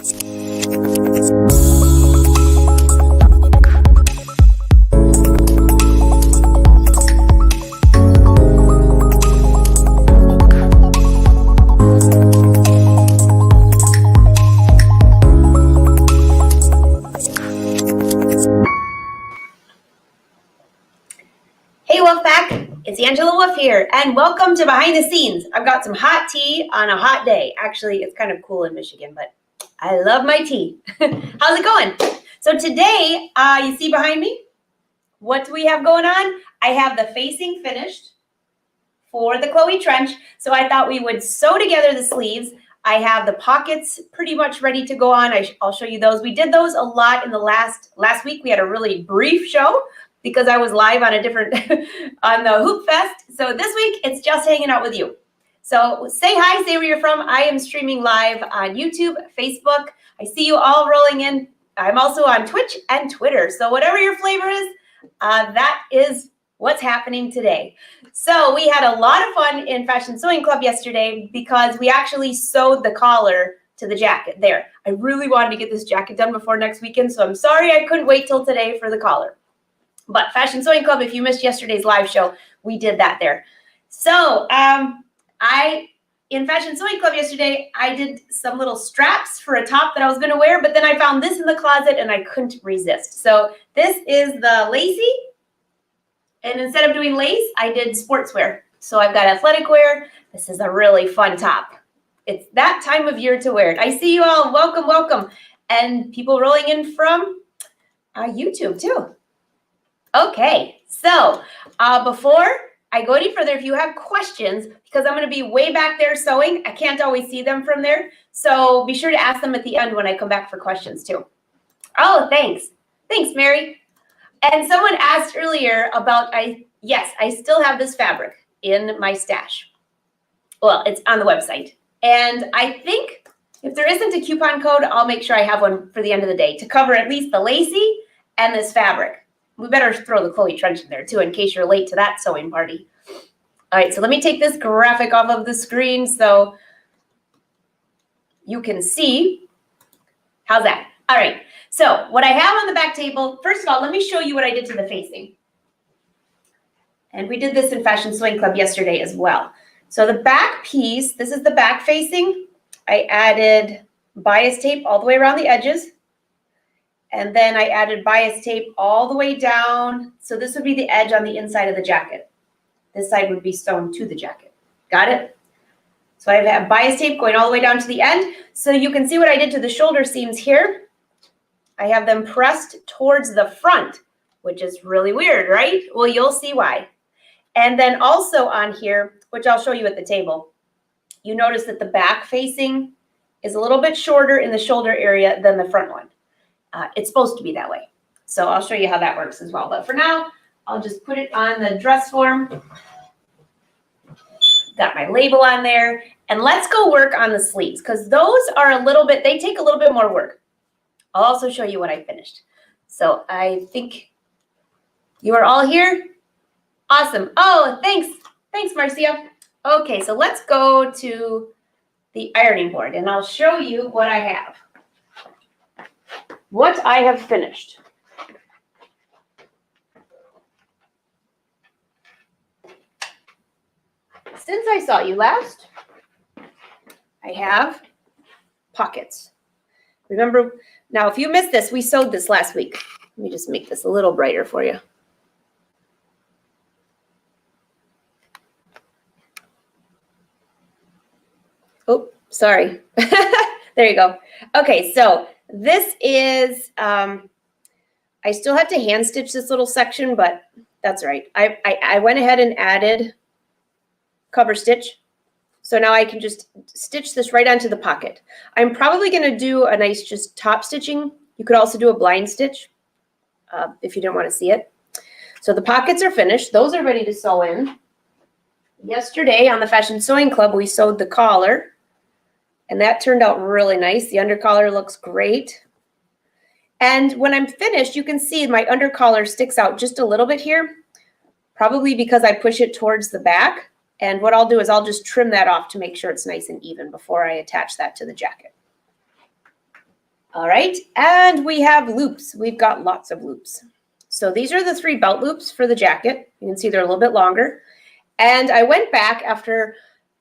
Hey Wolfpack, it's Angela Wolf here, and welcome to Behind the Scenes. I've got some hot tea on a hot day. Actually, it's kind of cool in Michigan, but I love my tea. How's it going? So today, you see behind me, what do we have going on? I have the facing finished for the Chloe trench, so I thought we would sew together the sleeves. I have the pockets pretty much ready to go on. I'll show you those. We did those a lot in the last week. We had a really brief show because I was live on a different, on the Hoop Fest. So this week, it's just hanging out with you. So say hi, say where you're from. I am streaming live on YouTube, Facebook. I see you all rolling in. I'm also on Twitch and Twitter. So whatever your flavor is, that is what's happening today. So we had a lot of fun in Fashion Sewing Club yesterday because we actually sewed the collar to the jacket there. I really wanted to get this jacket done before next weekend, so I'm sorry I couldn't wait till today for the collar. But Fashion Sewing Club, if you missed yesterday's live show, we did that there. So in Fashion Sewing Club yesterday, I did some little straps for a top that I was going to wear, but then I found this in the closet and I couldn't resist. So this is the lacy, and instead of doing lace, I did sportswear. So I've got athletic wear. This is a really fun top. It's that time of year to wear it. I see you all. Welcome, welcome. And people rolling in from YouTube too. Okay, so before I go any further, if you have questions, because I'm going to be way back there sewing, I can't always see them from there. So be sure to ask them at the end when I come back for questions too. Oh, thanks. Thanks, Mary. And someone asked earlier about, yes, I still have this fabric in my stash. Well, it's on the website. And I think if there isn't a coupon code, I'll make sure I have one for the end of the day to cover at least the lacy and this fabric. We better throw the Chloe trench in there too, in case you're late to that sewing party. All right, so let me take this graphic off of the screen so you can see. How's that? All right, so what I have on the back table, first of all, let me show you what I did to the facing. And we did this in Fashion Sewing Club yesterday as well. So the back piece, this is the back facing. I added bias tape all the way around the edges. And then I added bias tape all the way down. So this would be the edge on the inside of the jacket. This side would be sewn to the jacket. Got it? So I have bias tape going all the way down to the end. So you can see what I did to the shoulder seams here. I have them pressed towards the front, which is really weird, right? Well, you'll see why. And then also on here, which I'll show you at the table, you notice that the back facing is a little bit shorter in the shoulder area than the front one. It's supposed to be that way. So I'll show you how that works as well. But for now, I'll just put it on the dress form. Got my label on there. And let's go work on the sleeves because those are a little bit, they take a little bit more work. I'll also show you what I finished. So I think you are all here. Awesome. Oh, thanks. Thanks, Marcia. Okay, so let's go to the ironing board and I'll show you what I have. What I have finished. Since I saw you last, I have pockets. Remember, now if you missed this, we sewed this last week. Let me just make this a little brighter for you. Oh, sorry. There you go. Okay, so this is, I still have to hand stitch this little section, but that's right. I went ahead and added cover stitch. So now I can just stitch this right onto the pocket. I'm probably going to do a nice just top stitching. You could also do a blind stitch if you don't want to see it. So the pockets are finished. Those are ready to sew in. Yesterday on the Fashion Sewing Club, we sewed the collar. And that turned out really nice. The undercollar looks great. And when I'm finished, you can see my undercollar sticks out just a little bit here, probably because I push it towards the back. And what I'll do is I'll just trim that off to make sure it's nice and even before I attach that to the jacket. All right, and we have loops. We've got lots of loops. So these are the 3 belt loops for the jacket. You can see they're a little bit longer. And I went back after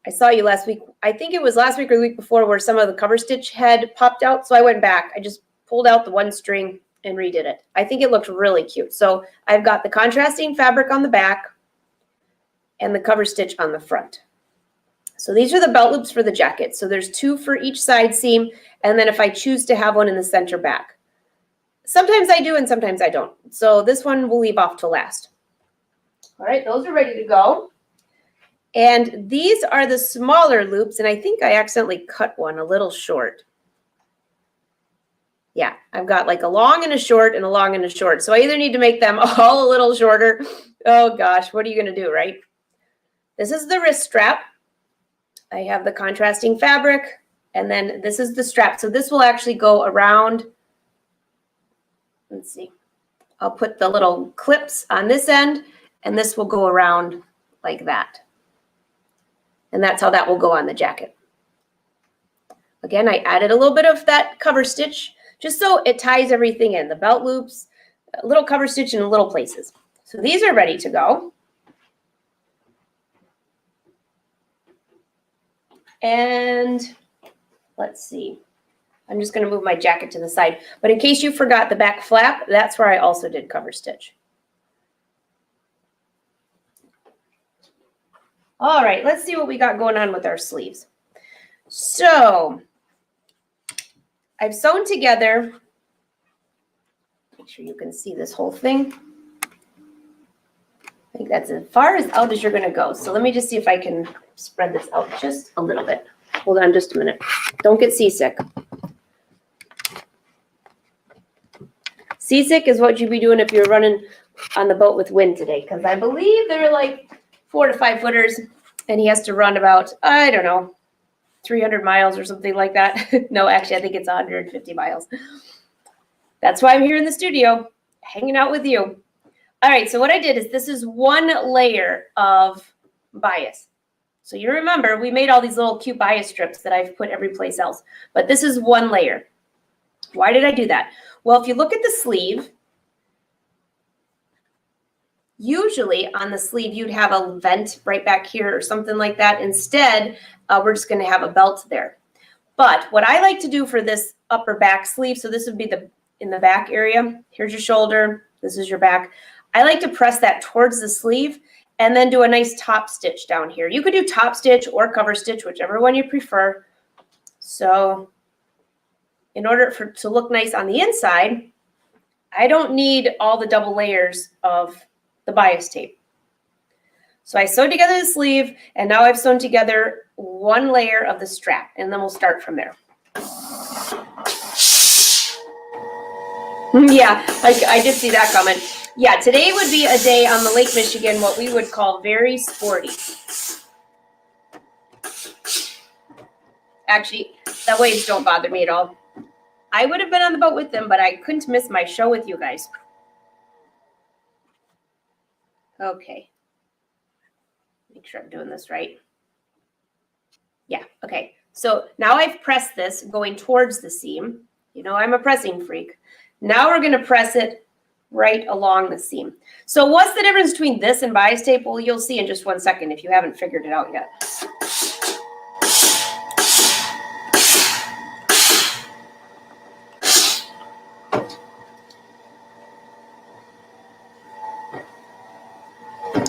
I saw you last week. I think it was last week or the week before where some of the cover stitch had popped out. So I went back. I just pulled out the 1 string and redid it. I think it looked really cute. So I've got the contrasting fabric on the back and the cover stitch on the front. So these are the belt loops for the jacket. So there's 2 for each side seam. And then if I choose to have one in the center back. Sometimes I do and sometimes I don't. So this one we'll leave off to last. All right, those are ready to go. And these are the smaller loops. And I think I accidentally cut one a little short. Yeah, I've got like a long and a short and a long and a short. So I either need to make them all a little shorter. Oh gosh, what are you going to do, right? This is the wrist strap. I have the contrasting fabric, and then this is the strap. So this will actually go around. Let's see. I'll put the little clips on this end, and this will go around like that. And that's how that will go on the jacket. Again, I added a little bit of that cover stitch just so it ties everything in. The belt loops, a little cover stitch in little places. So these are ready to go. And let's see. I'm just going to move my jacket to the side. But in case you forgot the back flap, that's where I also did cover stitch. All right, let's see what we got going on with our sleeves. So I've sewn together, make sure you can see this whole thing. I think that's as far as out as you're going to go. So let me just see if I can spread this out just a little bit. Hold on just a minute. Don't get seasick. Seasick is what you'd be doing if you're running on the boat with wind today, because I believe they're like 4 to 5 footers, and he has to run about, I don't know, 300 miles or something like that. No, actually, I think it's 150 miles. That's why I'm here in the studio, hanging out with you. All right, so what I did is this is 1 layer of bias. So you remember, we made all these little cute bias strips that I've put every place else, but this is 1 layer. Why did I do that? Well, if you look at the sleeve, usually on the sleeve, you'd have a vent right back here or something like that. Instead, we're just going to have a belt there. But what I like to do for this upper back sleeve, so this would be in the back area. Here's your shoulder. This is your back. I like to press that towards the sleeve and then do a nice top stitch down here. You could do top stitch or cover stitch, whichever one you prefer. So in order for it to look nice on the inside, I don't need all the double layers of the bias tape. So I sewed together the sleeve, and now I've sewn together 1 layer of the strap, and then we'll start from there. Yeah, I did see that comment. Yeah, today would be a day on the Lake Michigan, what we would call very sporty. Actually, the waves don't bother me at all. I would have been on the boat with them, but I couldn't miss my show with you guys. Okay. Make sure I'm doing this right. Yeah, okay. So now I've pressed this going towards the seam. You know, I'm a pressing freak. Now we're going to press it right along the seam. So what's the difference between this and bias tape? Well, you'll see in just 1 second if you haven't figured it out yet.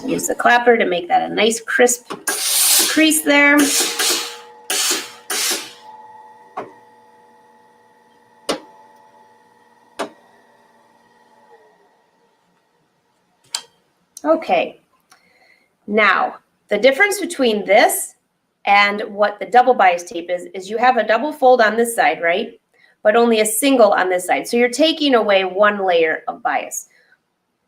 Use the clapper to make that a nice crisp crease there. Okay, now the difference between this and what the double bias tape is you have a double fold on this side, right? But only a single on this side. So you're taking away 1 layer of bias,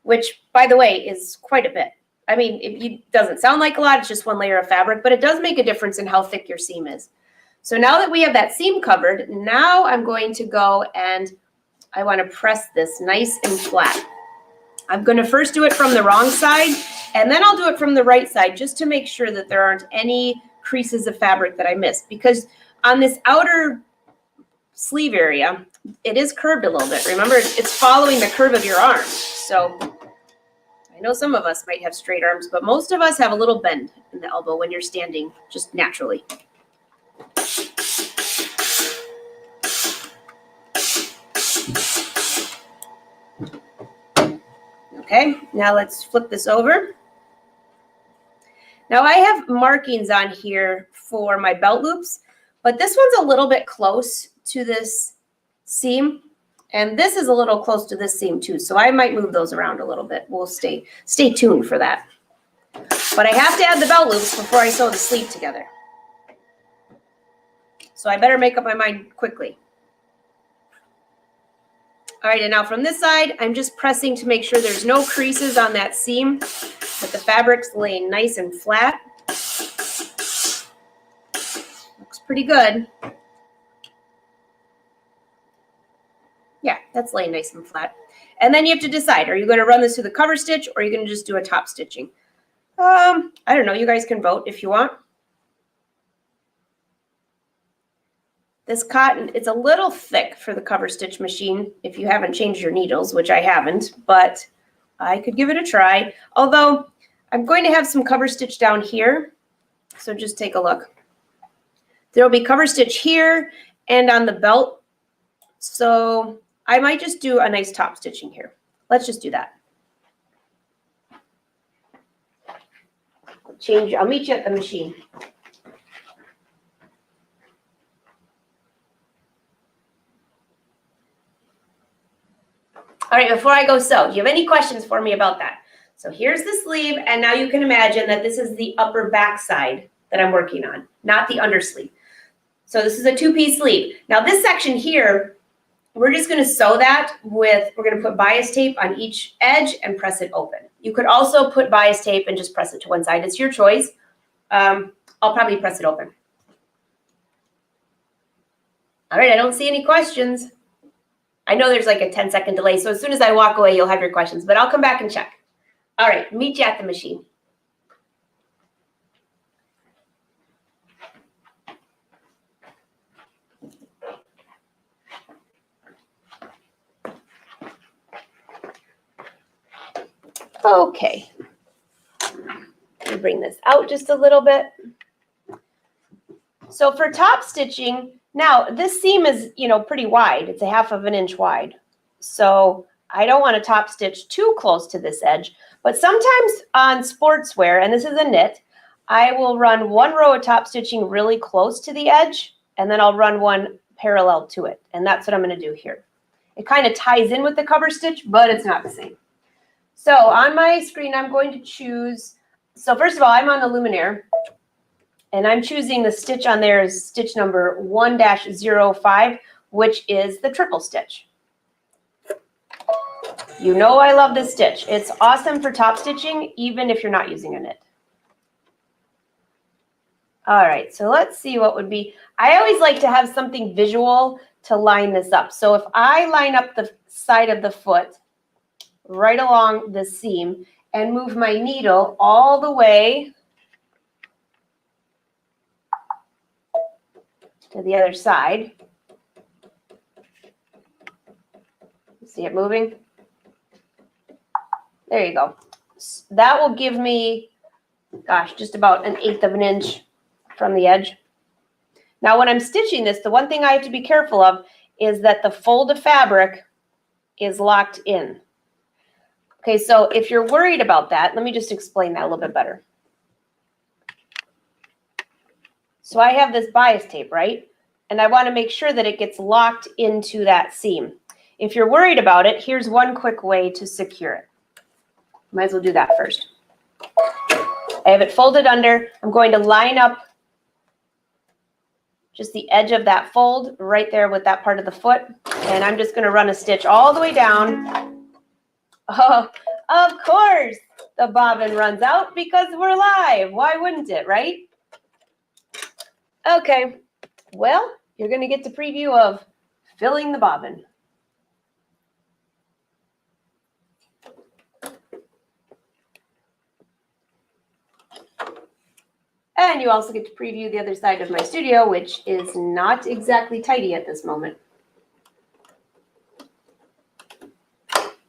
which, by the way, is quite a bit. I mean, it doesn't sound like a lot, it's just 1 layer of fabric, but it does make a difference in how thick your seam is. So now that we have that seam covered, now I'm going to go and I want to press this nice and flat. I'm going to first do it from the wrong side, and then I'll do it from the right side just to make sure that there aren't any creases of fabric that I missed. Because on this outer sleeve area, it is curved a little bit. Remember, it's following the curve of your arm. So I know some of us might have straight arms, but most of us have a little bend in the elbow when you're standing just naturally. Okay, now let's flip this over. Now I have markings on here for my belt loops, but this one's a little bit close to this seam, and this is a little close to this seam too, so I might move those around a little bit. We'll stay tuned for that. But I have to add the belt loops before I sew the sleeve together. So I better make up my mind quickly. All right, and now from this side, I'm just pressing to make sure there's no creases on that seam, that the fabric's laying nice and flat. Looks pretty good. Yeah, that's laying nice and flat. And then you have to decide, are you going to run this through the cover stitch or are you going to just do a top stitching? I don't know. You guys can vote if you want. This cotton, it's a little thick for the cover stitch machine if you haven't changed your needles, which I haven't, but I could give it a try. Although I'm going to have some cover stitch down here. So just take a look. There'll be cover stitch here and on the belt. So I might just do a nice top stitching here. Let's just do that. I'll meet you at the machine. All right, before I go sew, do you have any questions for me about that? So here's the sleeve, and now you can imagine that this is the upper back side that I'm working on, not the undersleeve. So this is a two-piece sleeve. Now this section here, we're just going to sew that with, we're going to put bias tape on each edge and press it open. You could also put bias tape and just press it to one side. It's your choice. I'll probably press it open. All right, I don't see any questions. I know there's like a 10-second delay, so as soon as I walk away, you'll have your questions, but I'll come back and check. All right, meet you at the machine. Okay. Let me bring this out just a little bit. So for top stitching, now this seam is, pretty wide. It's a 1/2 inch wide. So I don't want to top stitch too close to this edge, but sometimes on sportswear, and this is a knit, I will run one row of top stitching really close to the edge, and then I'll run one parallel to it. And that's what I'm going to do here. It kind of ties in with the cover stitch, but it's not the same. So on my screen, I'm going to choose, so first of all, I'm on the luminaire, and I'm choosing the stitch on there is stitch number 1-05, which is the triple stitch. You know I love this stitch. It's awesome for top stitching, even if you're not using a knit. All right, so let's see what would be. I always like to have something visual to line this up. So if I line up the side of the foot right along the seam and move my needle all the way to the other side. See it moving? There you go. That will give me, gosh, just about 1/8 inch from the edge. Now when I'm stitching this, the one thing I have to be careful of is that the fold of fabric is locked in. Okay, so if you're worried about that, let me just explain that a little bit better. So I have this bias tape, right? And I want to make sure that it gets locked into that seam. If you're worried about it, here's one quick way to secure it. Might as well do that first. I have it folded under. I'm going to line up just the edge of that fold right there with that part of the foot. And I'm just going to run a stitch all the way down. Oh, of course, the bobbin runs out because we're live. Why wouldn't it, right? Okay, well, you're going to get the preview of filling the bobbin. And you also get to preview the other side of my studio, which is not exactly tidy at this moment.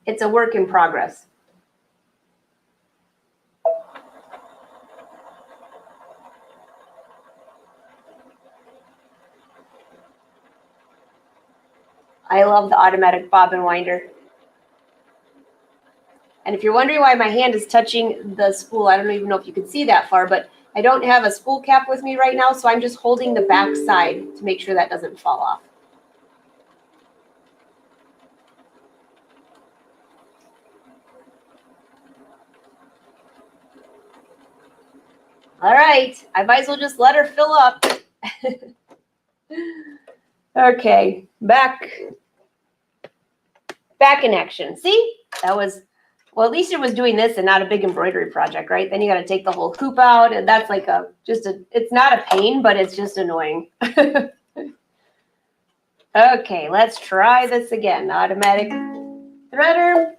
It's a work in progress. I love the automatic bobbin winder. And if you're wondering why my hand is touching the spool, I don't even know if you can see that far, but I don't have a spool cap with me right now, so I'm just holding the back side to make sure that doesn't fall off. All right, I might as well just let her fill up. Okay, back in action. See, that was, well, at least it was doing this and not a big embroidery project, right? Then you got to take the whole hoop out, and that's like it's not a pain, but it's just annoying. Okay, let's try this again. Automatic threader.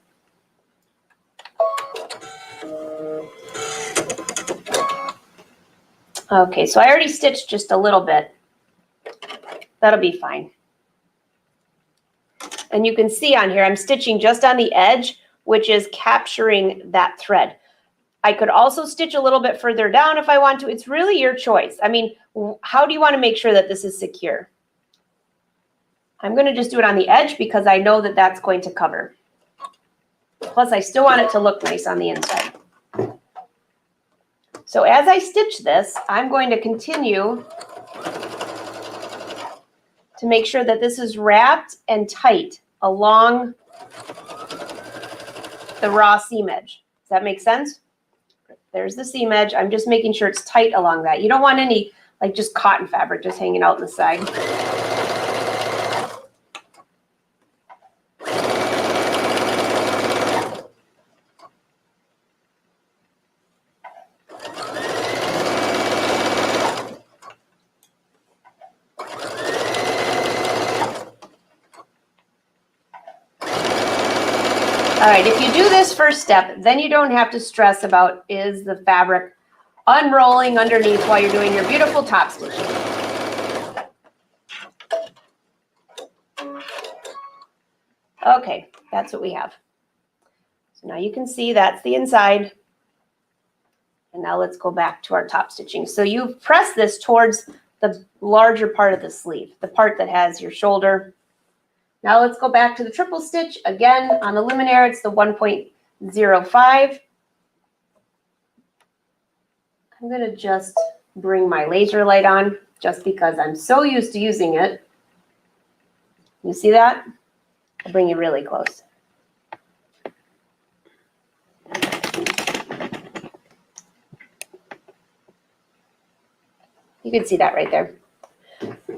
Okay, so I already stitched just a little bit. That'll be fine. And you can see on here, I'm stitching just on the edge, which is capturing that thread. I could also stitch a little bit further down if I want to. It's really your choice. I mean, how do you want to make sure that this is secure? I'm going to just do it on the edge because I know that that's going to cover. Plus, I still want it to look nice on the inside. So as I stitch this, I'm going to continue to make sure that this is wrapped and tight along the raw seam edge. Does that make sense? There's the seam edge. I'm just making sure it's tight along that. You don't want any like just cotton fabric just hanging out on the side. All right, if you do this first step, then you don't have to stress about is the fabric unrolling underneath while you're doing your beautiful top stitching. Okay, that's what we have. So now you can see that's the inside. And now let's go back to our top stitching. So you press this towards the larger part of the sleeve, the part that has your shoulder. Now let's go back to the triple stitch. Again, on the luminaire, it's the 1.05. I'm going to just bring my laser light on just because I'm so used to using it. You see that? I'll bring you really close. You can see that right there.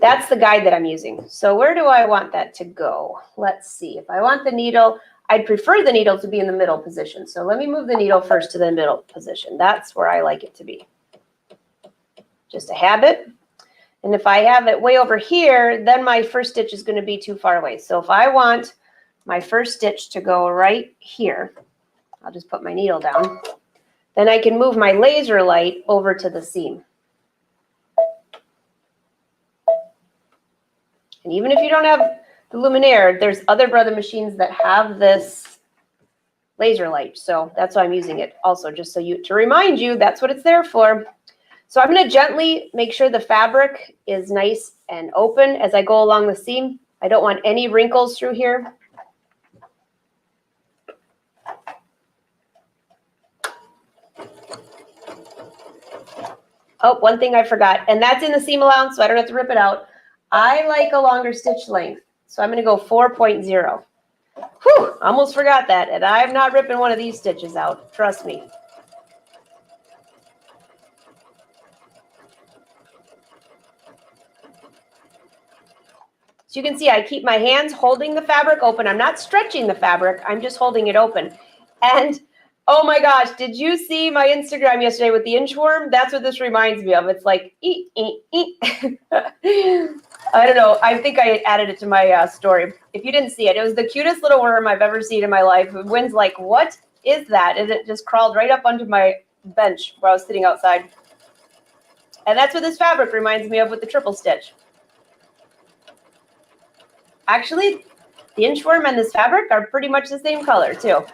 That's the guide that I'm using. So where do I want that to go? Let's see. If I want the needle, I'd prefer the needle to be in the middle position. So let me move the needle first to the middle position. That's where I like it to be. Just a habit. And if I have it way over here, then my first stitch is going to be too far away. So if I want my first stitch to go right here, I'll just put my needle down. Then I can move my laser light over to the seam. And even if you don't have the luminaire, there's other brother machines that have this laser light. So that's why I'm using it also, just so to remind you, that's what it's there for. So I'm going to gently make sure the fabric is nice and open as I go along the seam. I don't want any wrinkles through here. Oh, one thing I forgot, and that's in the seam allowance, so I don't have to rip it out. I like a longer stitch length, so I'm going to go 4.0. Whew, almost forgot that, and I'm not ripping one of these stitches out. Trust me. So you can see I keep my hands holding the fabric open. I'm not stretching the fabric. I'm just holding it open. And oh my gosh, did you see my Instagram yesterday with the inchworm? That's what this reminds me of. It's like, I don't know. I think I added it to my story. If you didn't see it, it was the cutest little worm I've ever seen in my life. Wynn's like, what is that? And it just crawled right up onto my bench where I was sitting outside. And that's what this fabric reminds me of with the triple stitch. Actually, the inchworm and this fabric are pretty much the same color too.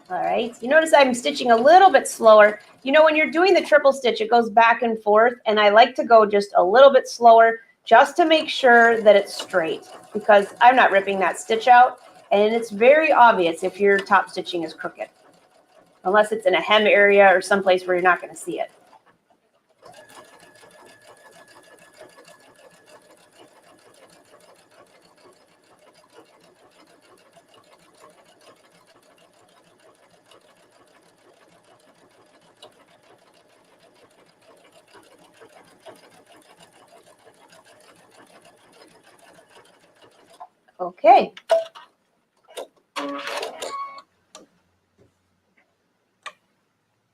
All right, you notice I'm stitching a little bit slower. You know, when you're doing the triple stitch, it goes back and forth, and I like to go just a little bit slower just to make sure that it's straight, because I'm not ripping that stitch out, and it's very obvious if your top stitching is crooked, unless it's in a hem area or someplace where you're not going to see it. Okay.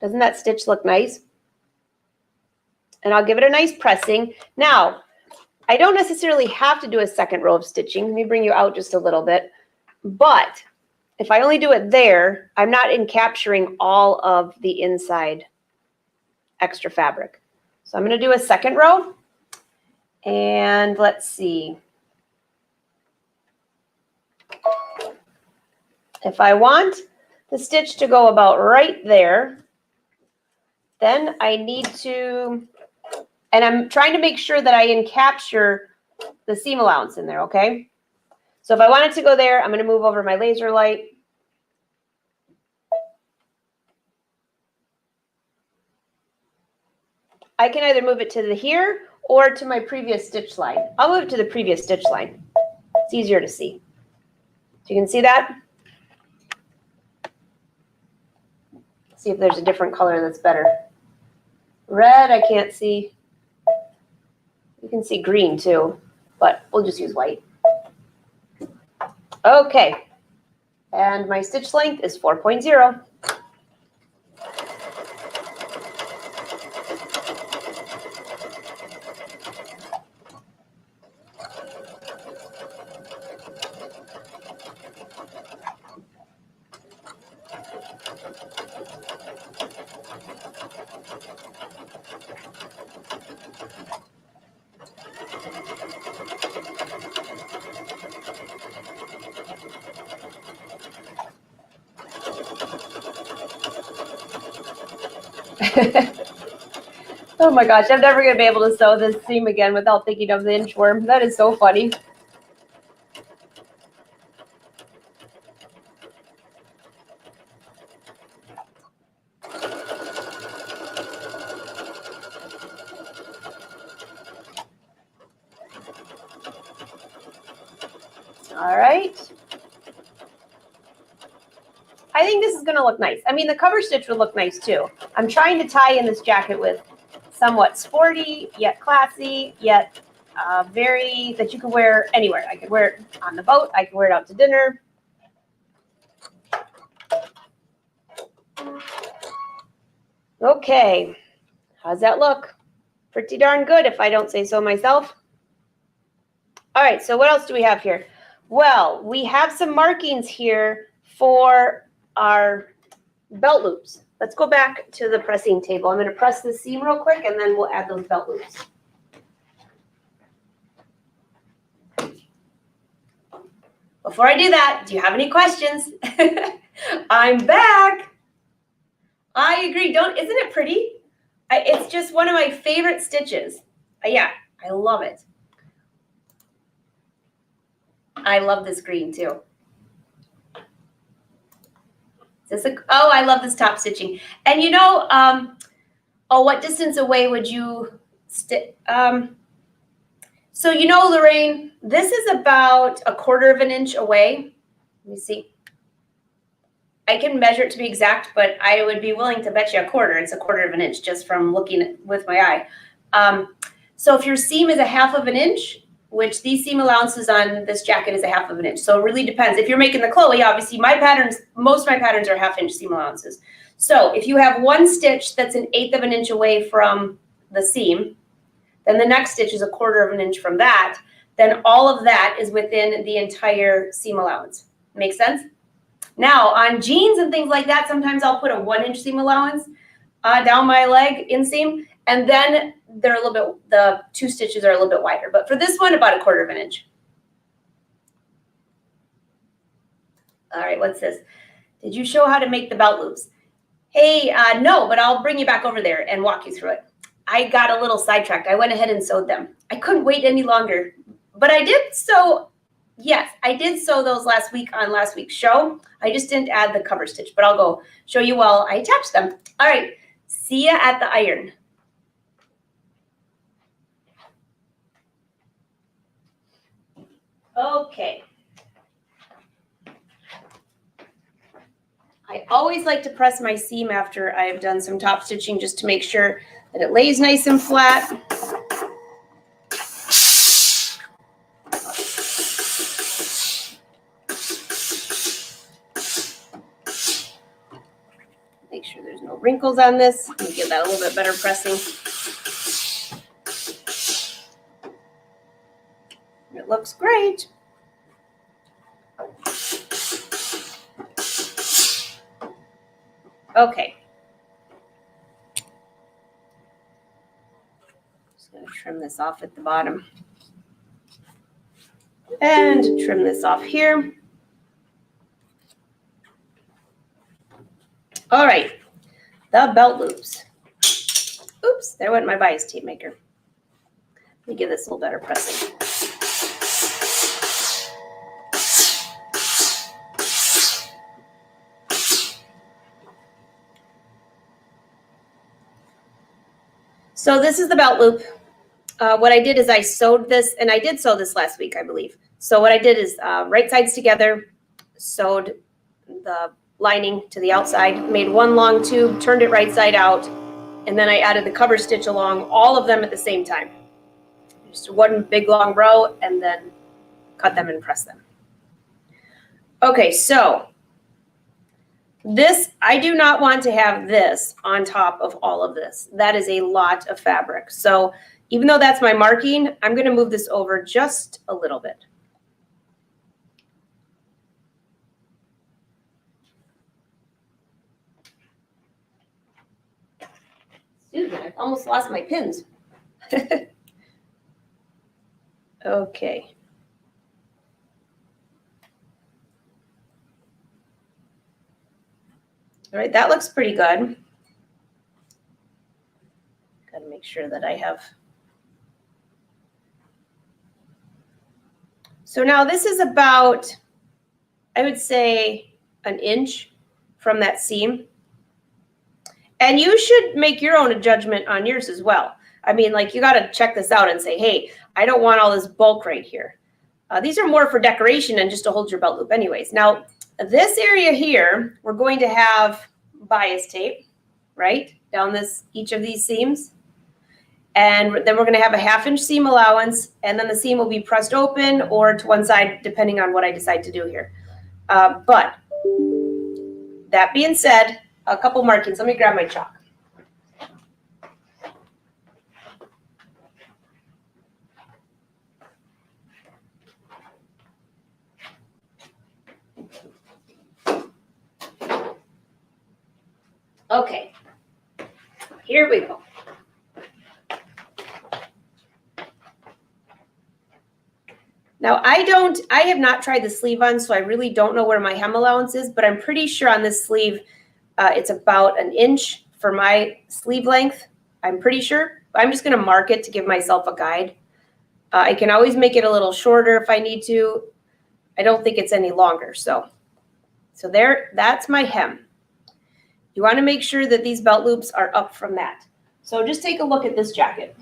Doesn't that stitch look nice? And I'll give it a nice pressing. Now, I don't necessarily have to do a second row of stitching. Let me bring you out just a little bit. But if I only do it there, I'm not capturing all of the inside extra fabric. So I'm going to do a second row. And let's see. If I want the stitch to go about right there, then I need to, and I'm trying to make sure that I capture the seam allowance in there, okay? So if I want it to go there, I'm going to move over my laser light. I can either move it to the here or to my previous stitch line. I'll move it to the previous stitch line. It's easier to see. So you can see that? See if there's a different color that's better. Red, I can't see. You can see green too, but we'll just use white. Okay, and my stitch length is 4.0. Oh my gosh, I'm never going to be able to sew this seam again without thinking of the inchworm. That is so funny. All right. I think this is going to look nice. I mean, the cover stitch would look nice too. I'm trying to tie in this jacket with somewhat sporty, yet classy, yet very, that you can wear anywhere. I could wear it on the boat. I could wear it out to dinner. Okay. How's that look? Pretty darn good if I don't say so myself. All right, so what else do we have here? Well, we have some markings here for our belt loops. Let's go back to the pressing table. I'm going to press the seam real quick, and then we'll add those belt loops. Before I do that, do you have any questions? I'm back. I agree. Isn't it pretty? It's just one of my favorite stitches. Yeah, I love it. I love this green too. Oh, I love this top stitching. And you know, oh, what distance away would you stitch? So you know, Lorraine, this is about 1/4 of an inch away. Let me see. I can measure it to be exact, but I would be willing to bet you 1/4. It's 1/4 of an inch just from looking with my eye. So if your seam is 1/2 of an inch, which these seam allowances on this jacket is 1/2 of an inch. So it really depends. If you're making the Chloe, obviously most of my patterns are 1/2 inch seam allowances. So if you have one stitch that's 1/8 of an inch away from the seam, then the next stitch is 1/4 of an inch from that, then all of that is within the entire seam allowance. Make sense? Now, on jeans and things like that, sometimes I'll put a 1-inch seam allowance down my leg inseam, and then they're a little bit, the 2 stitches are a little bit wider. But for this one, about 1/4 of an inch. All right, what's this? Did you show how to make the belt loops? Hey, no, but I'll bring you back over there and walk you through it. I got a little sidetracked. I went ahead and sewed them. I couldn't wait any longer, but I did sew. Yes, I did sew those last week on last week's show. I just didn't add the cover stitch, but I'll go show you while I attach them. All right, see ya at the iron. Okay. I always like to press my seam after I've done some top stitching just to make sure that it lays nice and flat. Make sure there's no wrinkles on this. Let me give that a little bit better pressing. It looks great. Okay. Just going to trim this off at the bottom. And trim this off here. All right, the belt loops. Oops, there went my bias tape maker. Let me give this a little better pressing. So this is the belt loop. What I did is I sewed this, and I did sew this last week, I believe. So what I did is right sides together, sewed the lining to the outside, made one long tube, turned it right side out, and then I added the cover stitch along all of them at the same time. Just one big long row, and then cut them and press them. Okay, so this, I do not want to have this on top of all of this. That is a lot of fabric. So even though that's my marking, I'm going to move this over just a little bit. Excuse me, I almost lost my pins. Okay. All right, that looks pretty good. Got to make sure that I have. So now this is about, I would say, 1 inch from that seam. And you should make your own judgment on yours as well. I mean, like, you got to check this out and say, hey, I don't want all this bulk right here. These are more for decoration and just to hold your belt loop anyways. Now, this area here, we're going to have bias tape, right, down each of these seams. And then we're going to have a 1/2 inch seam allowance, and then the seam will be pressed open or to one side, depending on what I decide to do here. But that being said, a couple markings. Let me grab my chalk. Okay, here we go. Now I have not tried the sleeve on, so I really don't know where my hem allowance is, but I'm pretty sure on this sleeve, it's about 1 inch for my sleeve length. I'm pretty sure. I'm just going to mark it to give myself a guide. I can always make it a little shorter if I need to. I don't think it's any longer. So there, that's my hem. You want to make sure that these belt loops are up from that. So just take a look at this jacket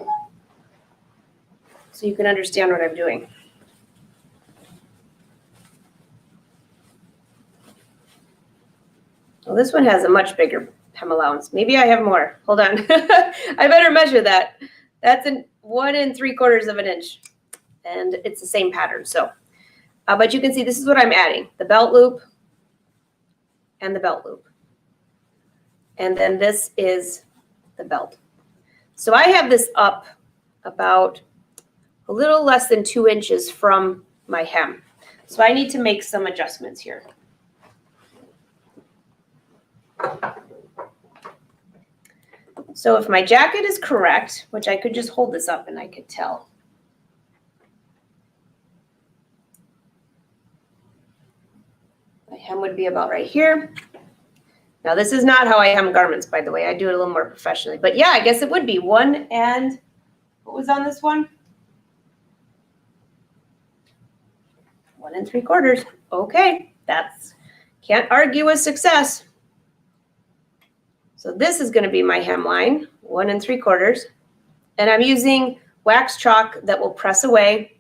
so you can understand what I'm doing. Well, this one has a much bigger hem allowance. Maybe I have more. Hold on. I better measure that. That's 1 3/4 of an inch. And it's the same pattern. So, but you can see this is what I'm adding. The belt loop and the belt loop. And then this is the belt. So I have this up about a little less than 2 inches from my hem. So I need to make some adjustments here. So if my jacket is correct, which I could just hold this up and I could tell. My hem would be about right here. Now this is not how I hem garments, by the way. I do it a little more professionally. But yeah, I guess it would be 1 and, what was on this one? 1 3/4. Okay, can't argue with success. So this is going to be my hemline, 1 3/4. And I'm using wax chalk that will press away.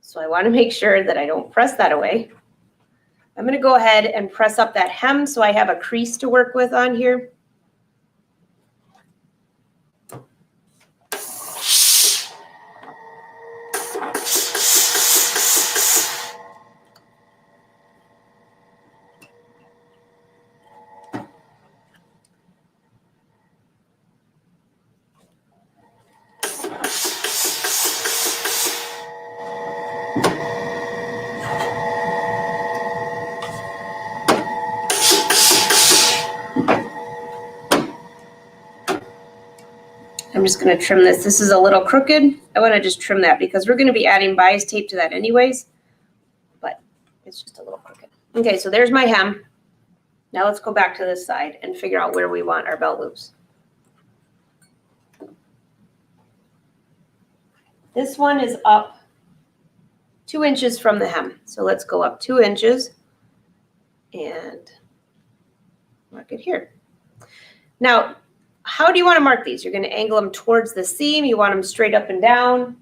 So I want to make sure that I don't press that away. I'm going to go ahead and press up that hem so I have a crease to work with on here. I'm just going to trim this. This is a little crooked. I want to just trim that because we're going to be adding bias tape to that anyways, but it's just a little crooked. Okay, so there's my hem. Now let's go back to this side and figure out where we want our belt loops. This one is up 2 inches from the hem. So let's go up 2 inches and mark it here. Now, how do you want to mark these? You're going to angle them towards the seam. You want them straight up and down.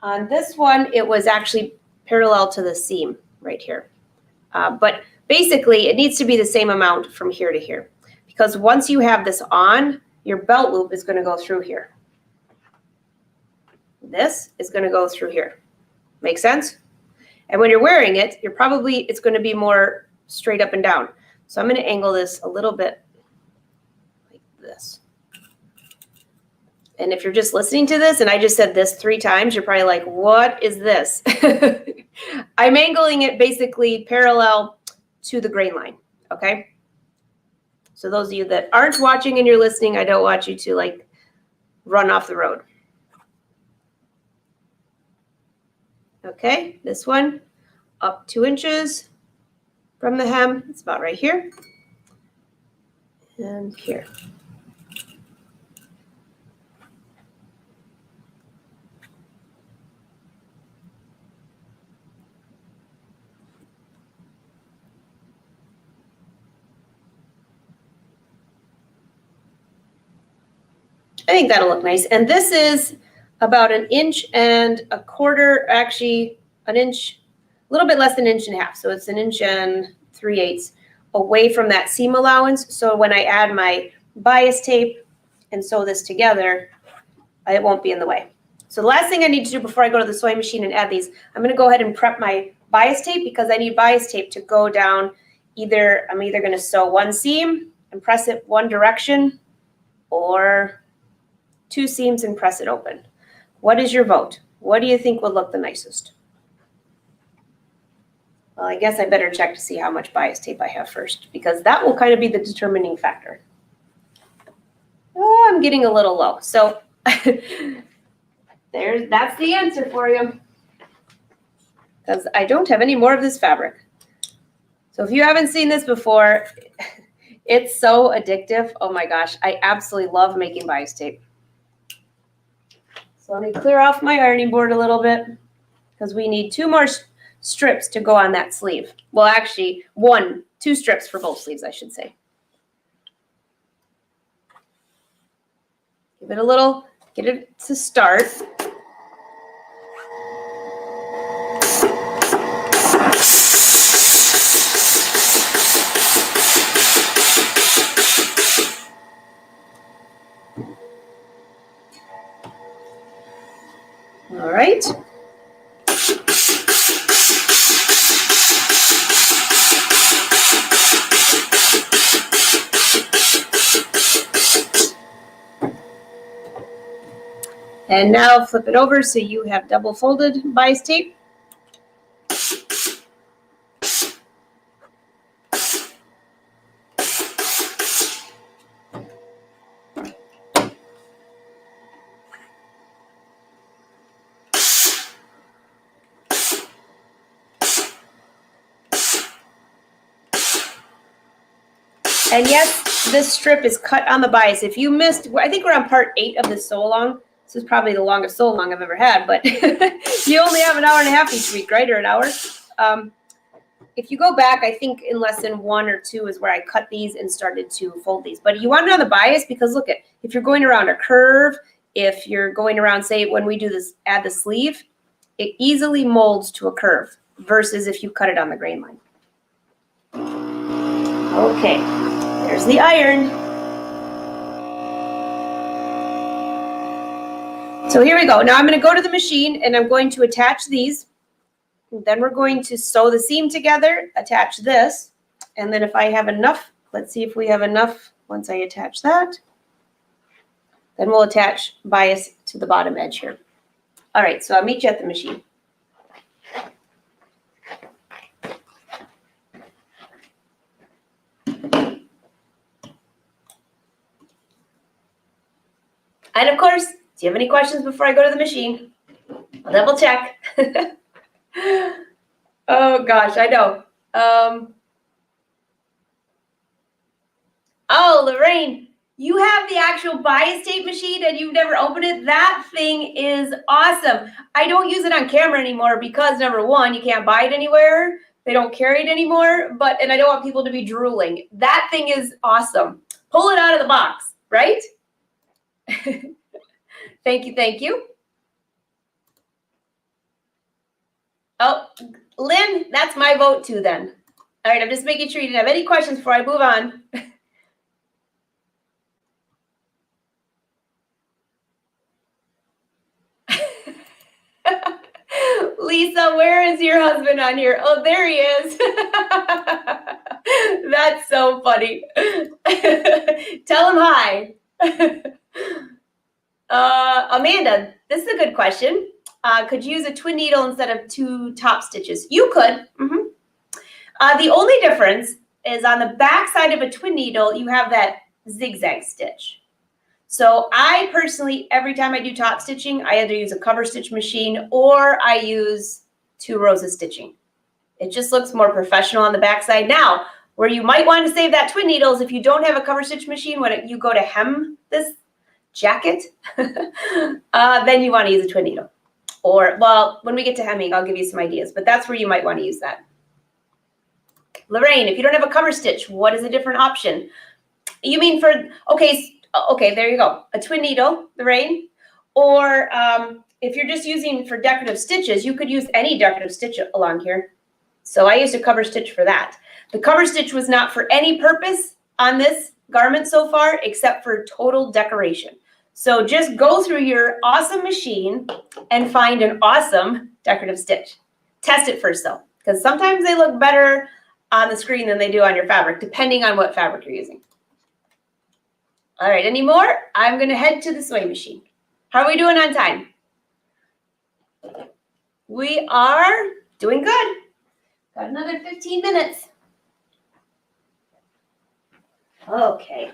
On this one, it was actually parallel to the seam right here. But basically, it needs to be the same amount from here to here. Because once you have this on, your belt loop is going to go through here. This is going to go through here. Make sense? And when you're wearing it, it's going to be more straight up and down. So I'm going to angle this a little bit like this. And if you're just listening to this and I just said this 3 times, you're probably like, what is this? I'm angling it basically parallel to the grain line, okay? So those of you that aren't watching and you're listening, I don't want you to like run off the road. Okay, this one up 2 inches from the hem. It's about right here and here. I think that'll look nice. And this is about 1.25 inches, actually an inch, a little bit less than 1.5 inches. So it's 1 3/8 inches away from that seam allowance. So when I add my bias tape and sew this together, it won't be in the way. So the last thing I need to do before I go to the sewing machine and add these, I'm going to go ahead and prep my bias tape because I need bias tape to go down. I'm either going to sew one seam and press it one direction or 2 seams and press it open. What is your vote? What do you think would look the nicest? Well, I guess I better check to see how much bias tape I have first because that will kind of be the determining factor. Oh, I'm getting a little low. So that's the answer for you. Because I don't have any more of this fabric. So if you haven't seen this before, it's so addictive. Oh my gosh, I absolutely love making bias tape. So let me clear off my ironing board a little bit because we need 2 more strips to go on that sleeve. Well, actually, 2 strips for both sleeves, I should say. Give it a little, get it to start. All right. And now flip it over so you have double folded bias tape. And yes, this strip is cut on the bias. If you missed, I think we're on part 8 of this sew along. This is probably the longest sew along I've ever had, but you only have an hour and a half each week, right? Or an hour. If you go back, I think in lesson 1 or 2 is where I cut these and started to fold these. But you want it on the bias because look at, if you're going around a curve, if you're going around, say when we do this, add the sleeve, it easily molds to a curve versus if you cut it on the grain line. Okay, there's the iron. So here we go. Now I'm going to go to the machine and I'm going to attach these. Then we're going to sew the seam together, attach this, and then if I have enough, let's see if we have enough once I attach that. Then we'll attach bias to the bottom edge here. All right, so I'll meet you at the machine. And of course, do you have any questions before I go to the machine? I'll double check. Oh gosh, I know. Oh, Lorraine, you have the actual bias tape machine and you've never opened it? That thing is awesome. I don't use it on camera anymore because number 1, you can't buy it anywhere. They don't carry it anymore, and I don't want people to be drooling. That thing is awesome. Pull it out of the box, right? Thank you, thank you. Oh, Lynn, that's my vote too then. All right, I'm just making sure you didn't have any questions before I move on. Lisa, where is your husband on here? Oh, there he is. That's so funny. Tell him hi. Amanda, this is a good question. Could you use a twin needle instead of 2 top stitches? You could. The only difference is on the back side of a twin needle, you have that zigzag stitch. So I personally, every time I do top stitching, I either use a cover stitch machine or I use 2 rows of stitching. It just looks more professional on the back side. Now, where you might want to save that twin needle is if you don't have a cover stitch machine, when you go to hem this jacket, then you want to use a twin needle. Or, well, when we get to hemming, I'll give you some ideas, but that's where you might want to use that. Lorraine, if you don't have a cover stitch, what is a different option? You mean for, okay, there you go. A twin needle, Lorraine. Or if you're just using for decorative stitches, you could use any decorative stitch along here. So I used a cover stitch for that. The cover stitch was not for any purpose on this garment so far, except for total decoration. So just go through your awesome machine and find an awesome decorative stitch. Test it first though, because sometimes they look better on the screen than they do on your fabric, depending on what fabric you're using. All right, any more? I'm gonna head to the sewing machine. How are we doing on time? We are doing good. Got another 15 minutes. Okay.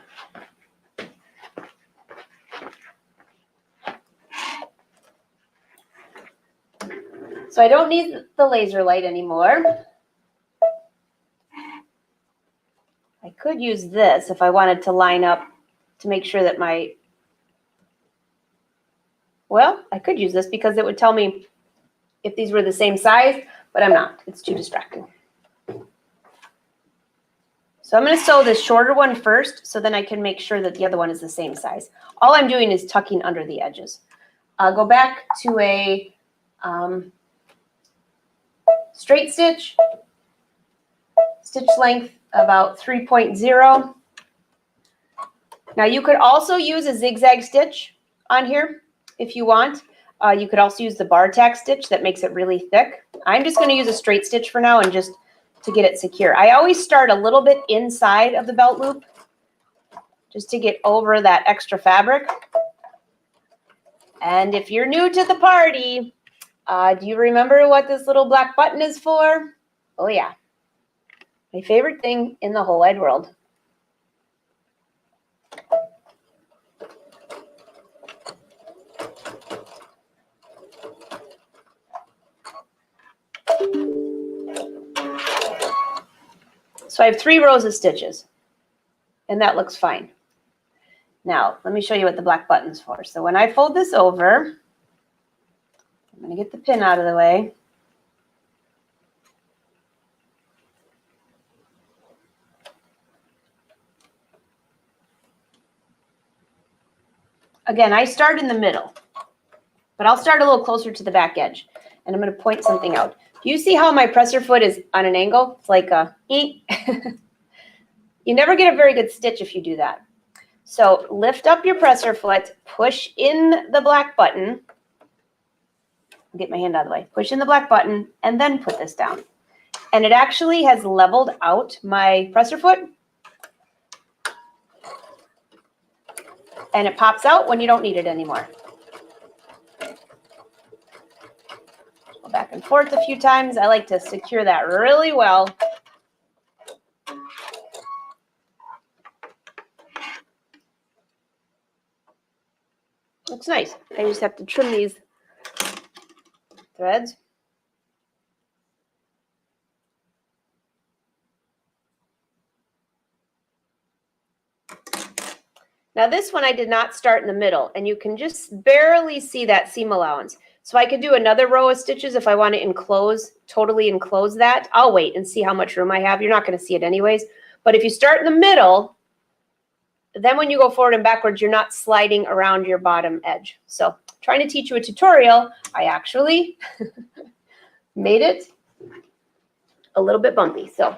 So I don't need the laser light anymore. I could use this if I wanted to line up to make sure that well, I could use this because it would tell me if these were the same size, but I'm not. It's too distracting. So I'm going to sew this shorter one first so then I can make sure that the other one is the same size. All I'm doing is tucking under the edges. I'll go back to a straight stitch, stitch length about 3.0. Now you could also use a zigzag stitch on here if you want. You could also use the bar tack stitch that makes it really thick. I'm just going to use a straight stitch for now and just to get it secure. I always start a little bit inside of the belt loop just to get over that extra fabric. And if you're new to the party, do you remember what this little black button is for? Oh yeah, my favorite thing in the whole wide world. So I have 3 rows of stitches, and that looks fine. Now, let me show you what the black button's for. So when I fold this over, I'm going to get the pin out of the way. Again, I start in the middle, but I'll start a little closer to the back edge, and I'm going to point something out. Do you see how my presser foot is on an angle? It's like a eek. You never get a very good stitch if you do that. So lift up your presser foot, push in the black button. Get my hand out of the way. Push in the black button, and then put this down. And it actually has leveled out my presser foot. And it pops out when you don't need it anymore. Go back and forth a few times. I like to secure that really well. Looks nice. I just have to trim these threads. Now this one I did not start in the middle, and you can just barely see that seam allowance. So I could do another row of stitches if I want to totally enclose that. I'll wait and see how much room I have. You're not going to see it anyways. But if you start in the middle, then when you go forward and backwards, you're not sliding around your bottom edge. So trying to teach you a tutorial, I actually made it a little bit bumpy. So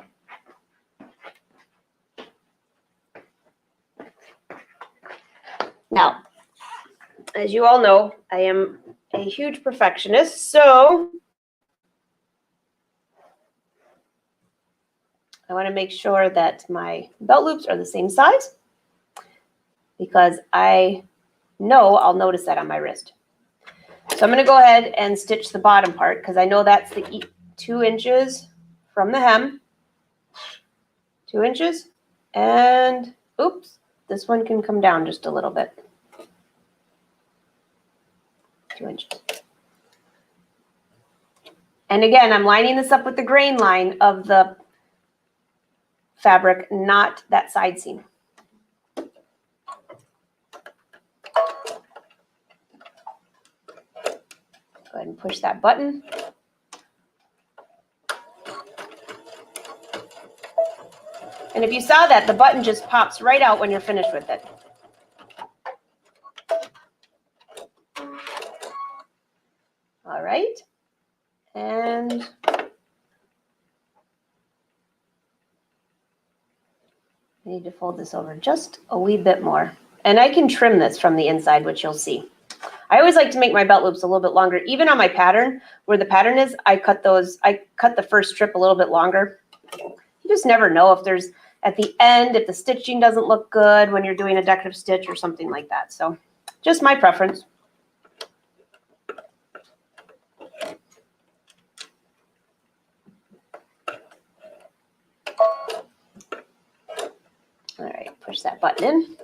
now, as you all know, I am a huge perfectionist, so I want to make sure that my belt loops are the same size, because I know I'll notice that on my wrist. So I'm going to go ahead and stitch the bottom part, because I know that's the 2 inches from the hem. 2 inches. And, oops, this one can come down just a little bit. 2 inches. And again, I'm lining this up with the grain line of the fabric, not that side seam. Go ahead and push that button. And if you saw that, the button just pops right out when you're finished with it. All right. And I need to fold this over just a wee bit more. And I can trim this from the inside, which you'll see. I always like to make my belt loops a little bit longer. Even on my pattern, where the pattern is, I cut the first strip a little bit longer. You just never know if there's, at the end, if the stitching doesn't look good when you're doing a decorative stitch or something like that. So just my preference. All right, push that button in.